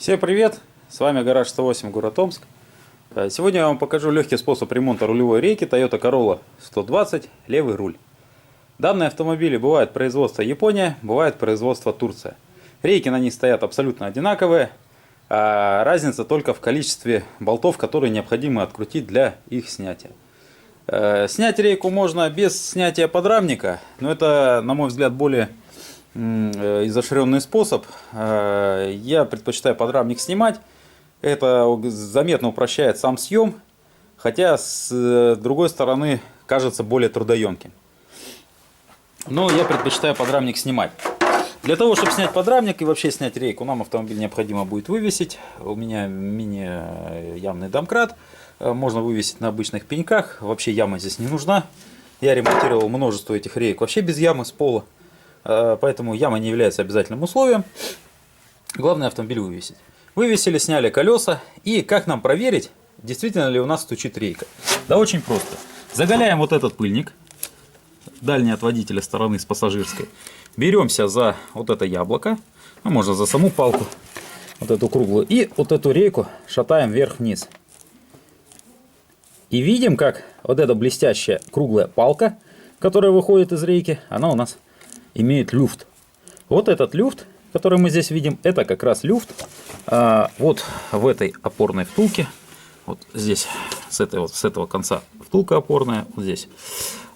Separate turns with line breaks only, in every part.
Всем привет! С вами Гараж 108, город Омск. Сегодня я вам покажу легкий способ ремонта рулевой рейки Toyota Corolla 120 левый руль. Данные автомобили бывают производство Япония, бывает производство Турция. Рейки на них стоят абсолютно одинаковые, а разница только в количестве болтов, которые необходимо открутить для их снятия. Снять рейку можно без снятия подрамника, но это, на мой взгляд, более изощренный способ. Я предпочитаю подрамник снимать. Это заметно упрощает сам съем, хотя с другой стороны кажется более трудоемким. Но я предпочитаю подрамник снимать. Для того, чтобы снять подрамник и вообще снять рейку, нам автомобиль необходимо будет вывесить. У меня мини-ямный домкрат. Можно вывесить на обычных пеньках. Вообще яма здесь не нужна. Я ремонтировал множество этих рейк вообще без ямы, с пола. Поэтому яма не является обязательным условием. Главное автомобиль вывесить. Вывесили, сняли колеса. И как нам проверить, действительно ли у нас стучит рейка? Да очень просто. Заголяем вот этот пыльник. Дальний от водителя стороны с пассажирской. Беремся за вот это яблоко. Ну, можно за саму палку. Вот эту круглую. И вот эту рейку шатаем вверх-вниз. И видим, как вот эта блестящая круглая палка, которая выходит из рейки, она у нас имеет люфт. Вот этот люфт, который мы здесь видим, это как раз люфт вот в этой опорной втулке. Вот здесь с этого конца втулка опорная, вот здесь.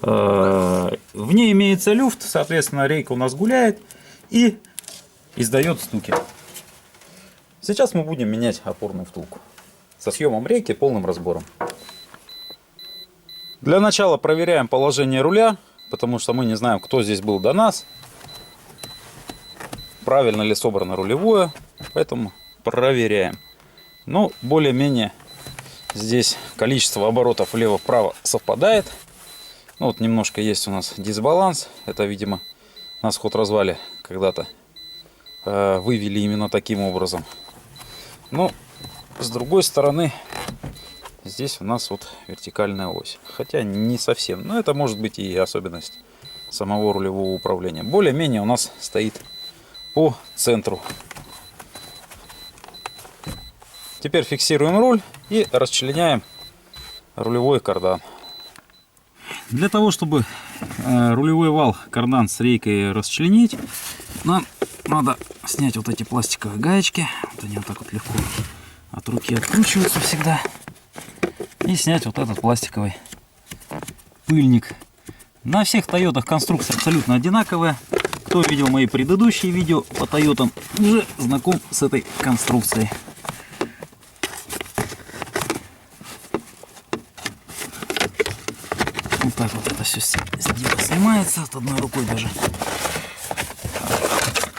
В ней имеется люфт, соответственно, рейка у нас гуляет и издает стуки. Сейчас мы будем менять опорную втулку со съемом рейки, полным разбором. Для начала проверяем положение руля, потому что мы не знаем, кто здесь был до нас. Правильно ли собрано рулевое, поэтому проверяем. Ну, более-менее здесь количество оборотов влево-вправо совпадает. Ну, вот немножко есть у нас дисбаланс. Это, видимо, нас ход-развали когда-то вывели именно таким образом. Но с другой стороны, здесь у нас вот вертикальная ось. Хотя не совсем. Но это может быть и особенность самого рулевого управления. Более-менее у нас стоит по центру. Теперь фиксируем руль и расчленяем рулевой кардан. Для того, чтобы рулевой вал, кардан с рейкой расчленить, нам надо снять вот эти пластиковые гаечки. Вот они вот так вот легко от руки откручиваются всегда. И снять вот этот пластиковый пыльник. На всех Тойотах конструкция абсолютно одинаковая. Кто видел мои предыдущие видео по Тойотам, уже знаком с этой конструкцией. Вот так вот это все снимается от одной рукой даже.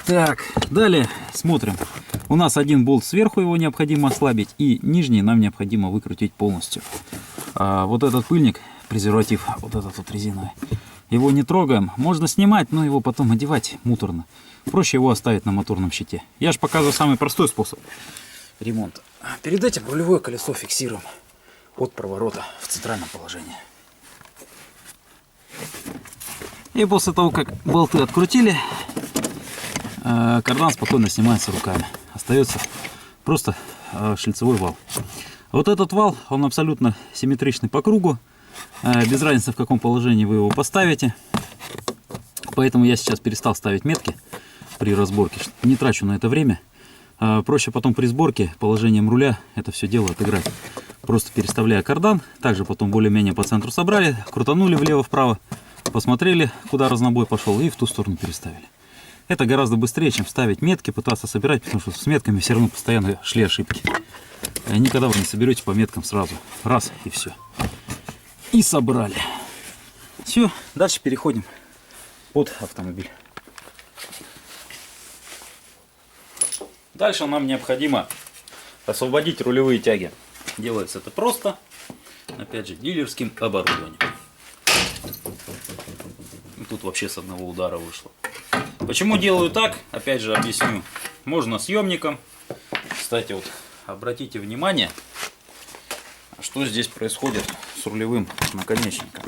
Так, далее смотрим. У нас один болт сверху, его необходимо ослабить, и нижний нам необходимо выкрутить полностью. Вот этот пыльник, презерватив, вот этот вот резиновый, его не трогаем. Можно снимать, но его потом одевать муторно. Проще его оставить на моторном щите. Я же показываю самый простой способ ремонта. Перед этим рулевое колесо фиксируем от проворота в центральном положении. И после того, как болты открутили, кардан спокойно снимается руками. Остается просто шлицевой вал. Вот этот вал, он абсолютно симметричный по кругу. Без разницы, в каком положении вы его поставите. Поэтому я сейчас перестал ставить метки при разборке. Не трачу на это время. Проще потом при сборке положением руля это все дело отыграть. Просто переставляя кардан. Также потом более-менее по центру собрали. Крутанули влево-вправо. Посмотрели, куда разнобой пошел. И в ту сторону переставили. Это гораздо быстрее, чем ставить метки, пытаться собирать. Потому что с метками все равно постоянно шли ошибки. Никогда вы не соберете по меткам сразу. Раз и все. И собрали. Все, дальше переходим под автомобиль. Дальше нам необходимо освободить рулевые тяги. Делается это просто, опять же, дилерским оборудованием. Тут вообще с одного удара вышло. Почему делаю так? Опять же объясню. Можно съемником. Кстати, вот обратите внимание, что здесь происходит с рулевым наконечником.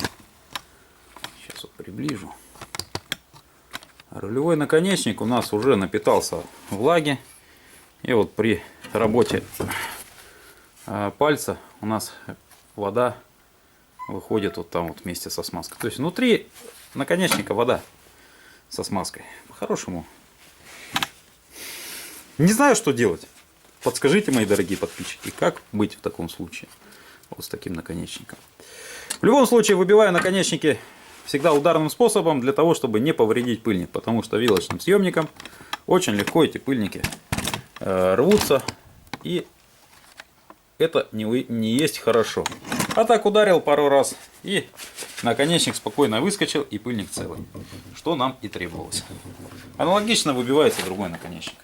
Сейчас вот приближу. Рулевой наконечник у нас уже напитался влаги. И вот при работе пальца у нас вода выходит вот там вот вместе со смазкой. То есть внутри наконечника вода со смазкой. По-хорошему. Не знаю, что делать. Подскажите, мои дорогие подписчики, как быть в таком случае. Вот с таким наконечником. В любом случае, выбиваю наконечники всегда ударным способом, для того, чтобы не повредить пыльник. Потому что вилочным съемником очень легко эти пыльники рвутся. И это не есть хорошо. А так ударил пару раз, и наконечник спокойно выскочил, и пыльник целый. Что нам и требовалось. Аналогично выбивается другой наконечник.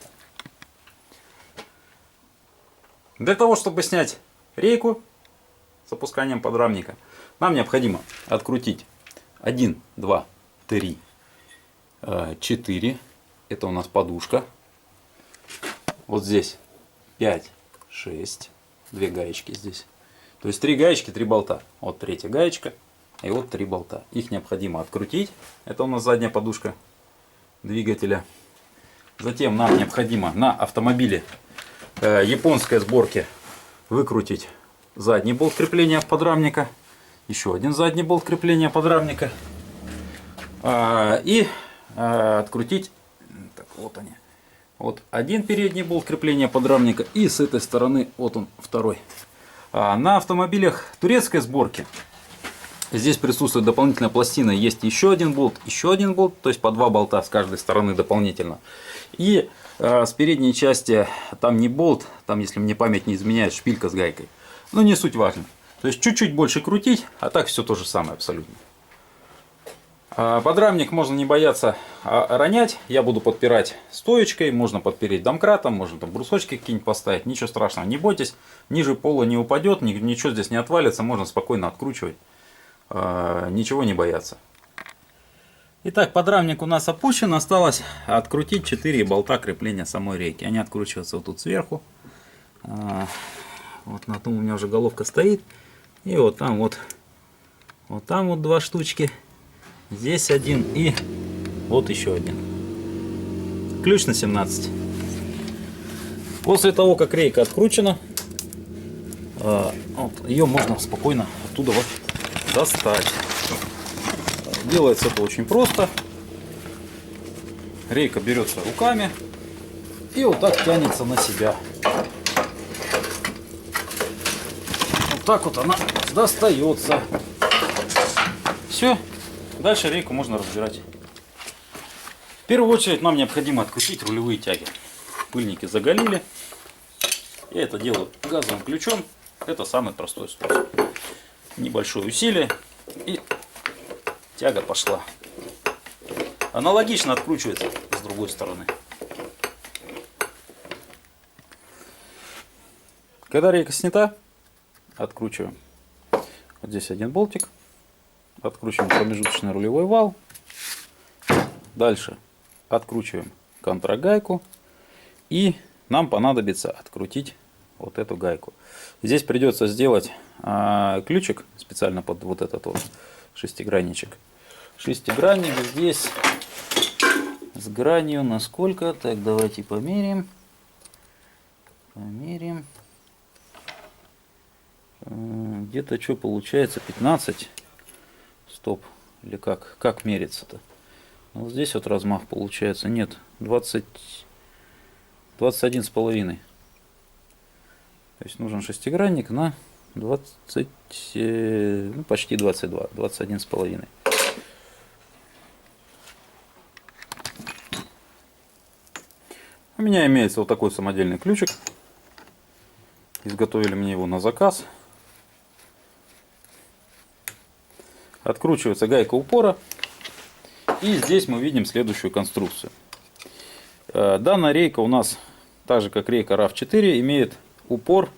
Для того, чтобы снять рейку с опусканием подрамника, нам необходимо открутить 1, 2, 3, 4. Это у нас подушка. Вот здесь 5, 6. 2 гаечки здесь. То есть 3 гаечки, 3 болта. Вот третья гаечка и вот 3 болта. Их необходимо открутить. Это у нас задняя подушка двигателя. Затем нам необходимо на автомобиле японской сборки выкрутить задний болт крепления подрамника. Еще один задний болт крепления подрамника. И открутить. Так, вот они. Вот один передний болт крепления подрамника, и с этой стороны вот он второй. На автомобилях турецкой сборки здесь присутствует дополнительная пластина, есть еще один болт, то есть по 2 болта с каждой стороны дополнительно. И с передней части там не болт, там, если мне память не изменяет, шпилька с гайкой. Но не суть важно. То есть чуть-чуть больше крутить, а так все то же самое абсолютно. Подрамник можно не бояться ронять. Я буду подпирать стоечкой, можно подпереть домкратом, можно там брусочки какие-нибудь поставить. Ничего страшного, не бойтесь. Ниже пола не упадет, ничего здесь не отвалится, можно спокойно откручивать. Ничего не бояться. Итак, подрамник у нас опущен. Осталось открутить 4 болта крепления самой рейки. Они откручиваются вот тут сверху. Вот на том у меня уже головка стоит. И вот там вот 2 штучки. Здесь один и вот еще один. Ключ на 17. После того, как рейка откручена, ее можно спокойно оттуда вот достать. Делается это очень просто. Рейка берется руками и вот так тянется на себя. Вот так вот она достается. Все. Дальше рейку можно разбирать. В первую очередь нам необходимо открутить рулевые тяги. Пыльники заголили. Я это делаю газовым ключом. Это самый простой способ. Небольшое усилие и тяга пошла. Аналогично откручивается с другой стороны. Когда рейка снята, откручиваем. Вот здесь один болтик. Откручиваем промежуточный рулевой вал. Дальше откручиваем контрагайку. И нам понадобится открутить вот эту гайку. Здесь придется сделать ключик специально под вот этот вот шестигранничек. Шестигранник здесь с гранью на сколько? Так, давайте померим. Где-то что получается? 15. Стоп. Или как мерится-то? Вот здесь вот размах получается. Нет, 21,5. То есть нужен шестигранник на 20, ну, почти 22, 21,5. У меня имеется вот такой самодельный ключик. Изготовили мне его на заказ. Откручивается гайка упора. И здесь мы видим следующую конструкцию. Данная рейка у нас, так же как рейка RAV4, имеет упор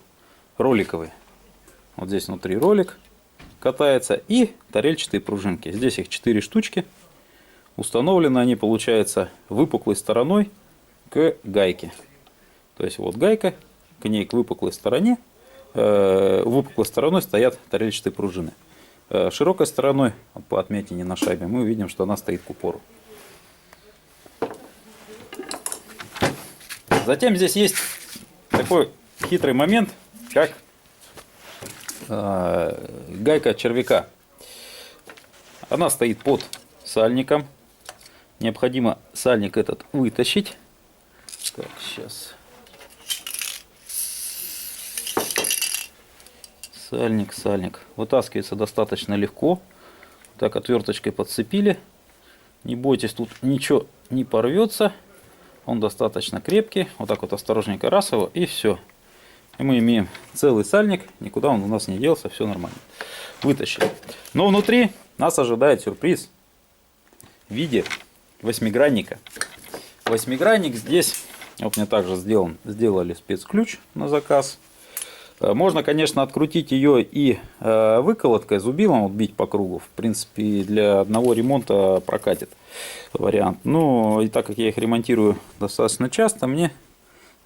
роликовый. Вот здесь внутри ролик катается и тарельчатые пружинки. Здесь их 4 штучки. Установлены они, получается, выпуклой стороной к гайке. То есть вот гайка, к ней к выпуклой стороне. Выпуклой стороной стоят тарельчатые пружины. Широкой стороной, по отметине на шайбе, мы увидим, что она стоит к упору. Затем здесь есть такой хитрый момент, как гайка червяка. Она стоит под сальником. Необходимо сальник этот вытащить. Так, сейчас. Сальник. Вытаскивается достаточно легко. Так, отверточкой подцепили. Не бойтесь, тут ничего не порвется. Он достаточно крепкий. Вот так вот осторожненько раз его, и все. И мы имеем целый сальник. Никуда он у нас не делся, все нормально. Вытащили. Но внутри нас ожидает сюрприз в виде восьмигранника. Восьмигранник здесь, вот мне также сделали спецключ на заказ. Можно, конечно, открутить ее и выколоткой, зубилом вот бить по кругу. В принципе, для одного ремонта прокатит вариант. Но и так как я их ремонтирую достаточно часто, мне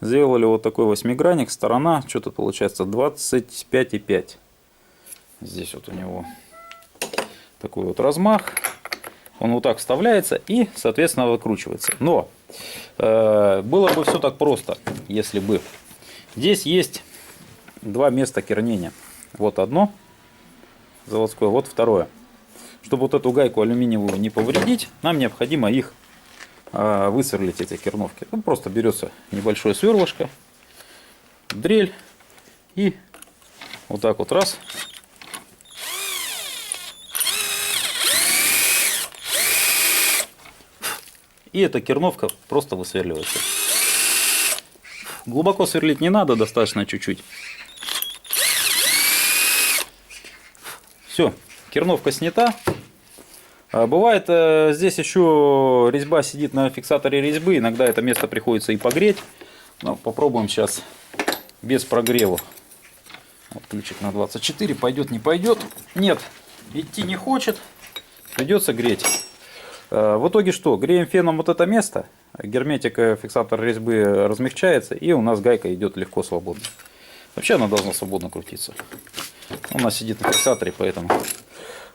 сделали вот такой восьмигранник. Сторона, что-то получается 25,5. Здесь вот у него такой вот размах. Он вот так вставляется и, соответственно, выкручивается. Но было бы все так просто, если бы. Здесь есть два места кернения. Вот одно заводское, вот второе. Чтобы вот эту гайку алюминиевую не повредить, нам необходимо их высверлить, эти керновки. Ну, просто берется небольшое сверлышко, дрель и вот так вот раз. И эта керновка просто высверливается. Глубоко сверлить не надо, достаточно чуть-чуть. Все, керновка снята. Бывает, здесь еще резьба сидит на фиксаторе резьбы. Иногда это место приходится и погреть. Но попробуем сейчас без прогрева. Вот ключик на 24. Пойдет, не пойдет. Нет, идти не хочет. Придется греть. В итоге что? Греем феном вот это место. Герметик, фиксатор резьбы размягчается. И у нас гайка идет легко, свободно. Вообще она должна свободно крутиться. У нас сидит на фиксаторе, поэтому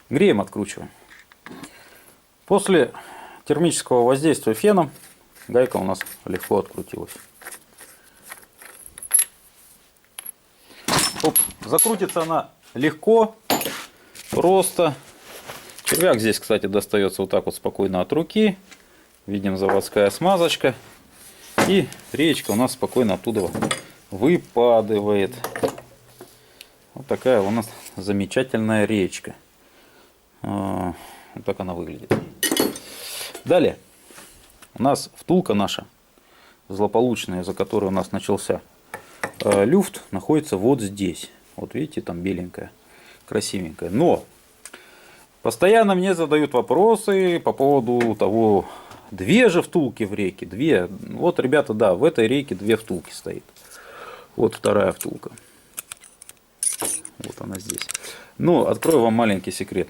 греем, откручиваем. После термического воздействия феном гайка у нас легко открутилась. Оп, закрутится она легко, просто. Червяк здесь, кстати, достается вот так вот спокойно от руки. Видим, заводская смазочка. И реечка у нас спокойно оттуда выпадывает. Вот такая у нас замечательная реечка. Вот так она выглядит. Далее. У нас втулка наша, злополучная, за которой у нас начался люфт, находится вот здесь. Вот видите, там беленькая, красивенькая. Но постоянно мне задают вопросы по поводу того, две же втулки в рейке. Две. Вот, ребята, да, в этой рейке две втулки стоит. Вот вторая втулка. Вот она здесь. Но открою вам маленький секрет.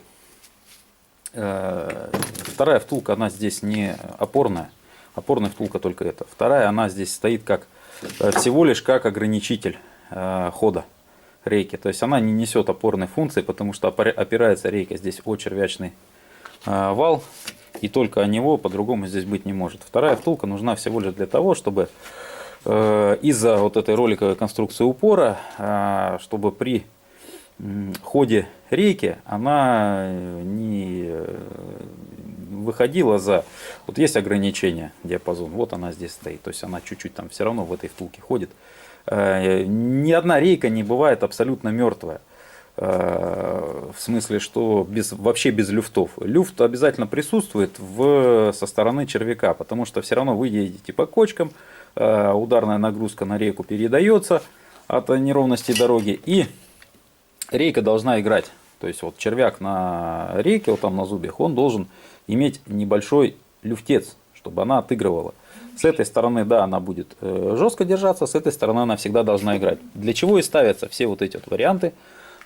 Вторая втулка, она здесь не опорная. Опорная втулка только эта. Вторая, она здесь стоит как всего лишь как ограничитель хода рейки. То есть она не несет опорной функции, потому что опирается рейка здесь о червячный вал. И только о него по-другому здесь быть не может. Вторая втулка нужна всего лишь для того, чтобы из-за вот этой роликовой конструкции упора, чтобы при ходе рейки она не выходила за... Вот есть ограничение диапазон, вот она здесь стоит. То есть она чуть-чуть там все равно в этой втулке ходит. Ни одна рейка не бывает абсолютно мертвая. В смысле, что вообще без люфтов. Люфт обязательно присутствует со стороны червяка, потому что все равно вы едете по кочкам, ударная нагрузка на рейку передается от неровности дороги, и рейка должна играть. То есть вот червяк на рейке, вот там на зубьях, он должен иметь небольшой люфтец, чтобы она отыгрывала. С этой стороны, да, она будет жестко держаться, с этой стороны она всегда должна играть. Для чего и ставятся все вот эти вот варианты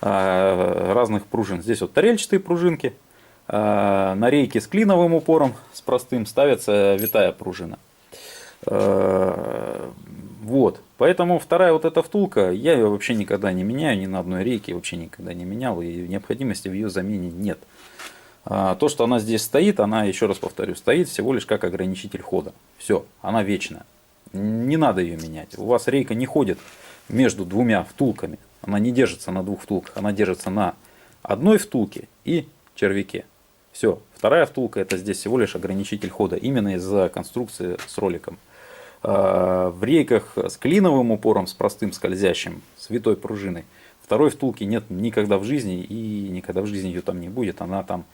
разных пружин. Здесь вот тарельчатые пружинки, на рейке с клиновым упором, с простым, ставится витая пружина. Вот. Поэтому вторая вот эта втулка, я ее вообще никогда не меняю, ни на одной рейке вообще никогда не менял, и необходимости в ее замене нет. То, что она здесь стоит, она, еще раз повторю, стоит всего лишь как ограничитель хода. Все, она вечная. Не надо ее менять. У вас рейка не ходит между двумя втулками. Она не держится на двух втулках, она держится на одной втулке и червяке. Все, вторая втулка это здесь всего лишь ограничитель хода, именно из-за конструкции с роликом. В рейках с клиновым упором, с простым скользящим, с витой пружиной, второй втулки нет никогда в жизни, и никогда в жизни ее там не будет, она там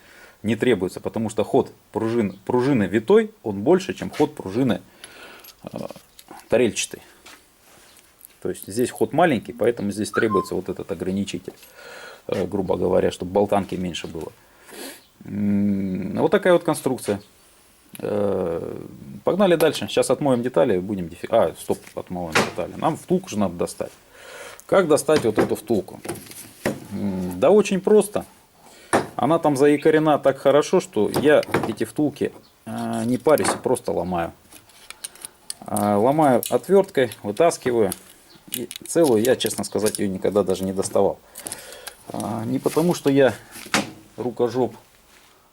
не требуется, потому что ход пружины витой, он больше, чем ход пружины тарельчатой. То есть здесь ход маленький, поэтому здесь требуется вот этот ограничитель, грубо говоря, чтобы болтанки меньше было. Вот такая вот конструкция. Погнали дальше. Сейчас отмоем детали, будем отмоем детали. Нам втулку же надо достать. Как достать вот эту втулку? Да очень просто. Она там заякорена так хорошо, что я эти втулки не парюсь, просто ломаю. Ломаю отверткой, вытаскиваю. И целую я, честно сказать, ее никогда даже не доставал. Не потому, что я рукожоп,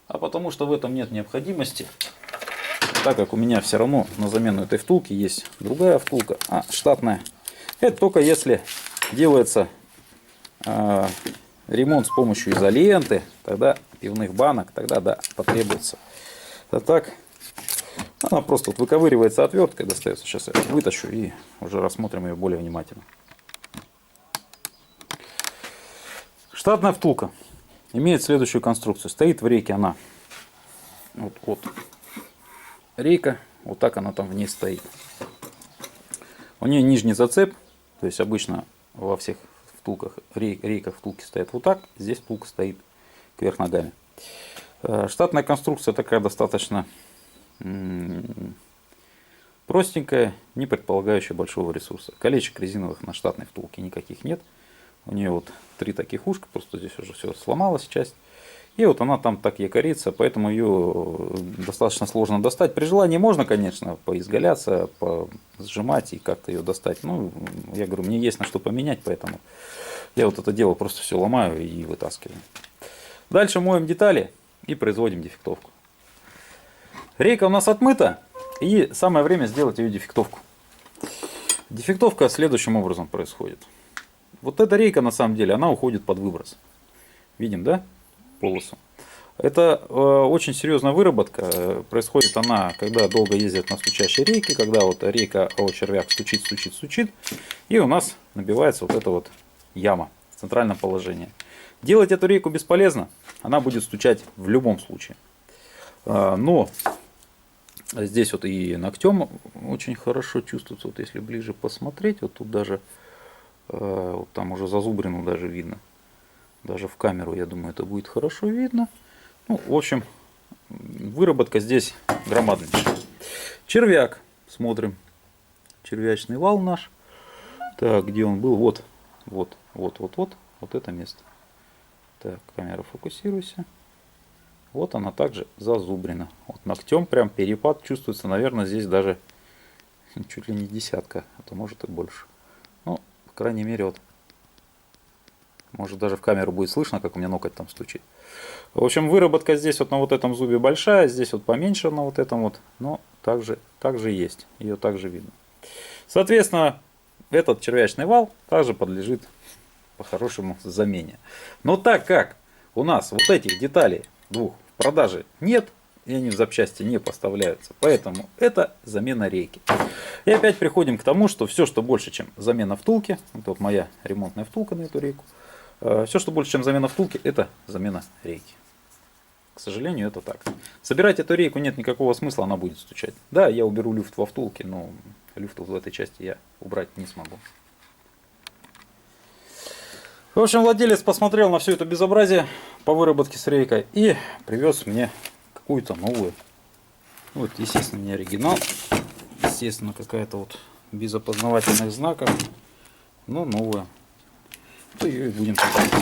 а потому, что в этом нет необходимости. Так как у меня все равно на замену этой втулки есть другая втулка, штатная. Это только если делается ремонт с помощью изоленты, тогда пивных банок, тогда да, потребуется. А так, она просто вот выковыривается отверткой, достается. Сейчас я вытащу и уже рассмотрим ее более внимательно. Штатная втулка имеет следующую конструкцию. Стоит в рейке она. Вот рейка, вот так она там в ней стоит. У нее нижний зацеп, то есть обычно во всех втулках, рейках втулки стоят вот так, здесь втулка стоит кверх ногами. Штатная конструкция такая достаточно простенькая, не предполагающая большого ресурса. Колечек резиновых на штатной втулке никаких нет. У нее вот 3 таких ушка, просто здесь уже все сломалась часть. И вот она там так якорится, поэтому ее достаточно сложно достать. При желании можно, конечно, поизгаляться, сжимать и как-то ее достать. Ну, я говорю, мне есть на что поменять, поэтому я вот это дело просто все ломаю и вытаскиваю. Дальше моем детали и производим дефектовку. Рейка у нас отмыта, и самое время сделать ее дефектовку. Дефектовка следующим образом происходит. Вот эта рейка на самом деле, она уходит под выброс. Видим, да? Полосу. Это очень серьезная выработка. Происходит она, когда долго ездят на стучащей рейке, когда вот рейка о червяк стучит, стучит, стучит, и у нас набивается вот эта вот яма в центральном положении. Делать эту рейку бесполезно, она будет стучать в любом случае. Но здесь вот и ногтем очень хорошо чувствуется, вот если ближе посмотреть, вот тут даже, вот там уже зазубрину даже видно. Даже в камеру, я думаю, это будет хорошо видно. Ну, в общем, выработка здесь громаднейшая. Червяк. Смотрим. Червячный вал наш. Так, где он был? Вот это место. Так, камера, фокусируйся. Вот она также зазубрена. Вот ногтем прям перепад чувствуется, наверное, здесь даже чуть ли не десятка, а то может и больше. Ну, по крайней мере, вот. Может даже в камеру будет слышно, как у меня ноготь там стучит. В общем, выработка здесь вот на вот этом зубе большая, здесь вот поменьше на вот этом вот, но также есть, ее также видно. Соответственно, этот червячный вал также подлежит по-хорошему замене. Но так как у нас вот этих деталей двух в продаже нет, и они в запчасти не поставляются, поэтому это замена рейки. И опять приходим к тому, что все, что больше, чем замена втулки, это вот моя ремонтная втулка на эту рейку, все, что больше, чем замена втулки, это замена рейки. К сожалению, это так. Собирать эту рейку нет никакого смысла, она будет стучать. Да, я уберу люфт во втулке, но люфт в этой части я убрать не смогу. В общем, владелец посмотрел на все это безобразие по выработке с рейкой и привез мне какую-то новую. Вот, естественно, не оригинал. Естественно, какая-то вот без опознавательных знаков, но новая. То ее и будем ставить.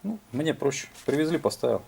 Ну, мне проще. Привезли, поставил.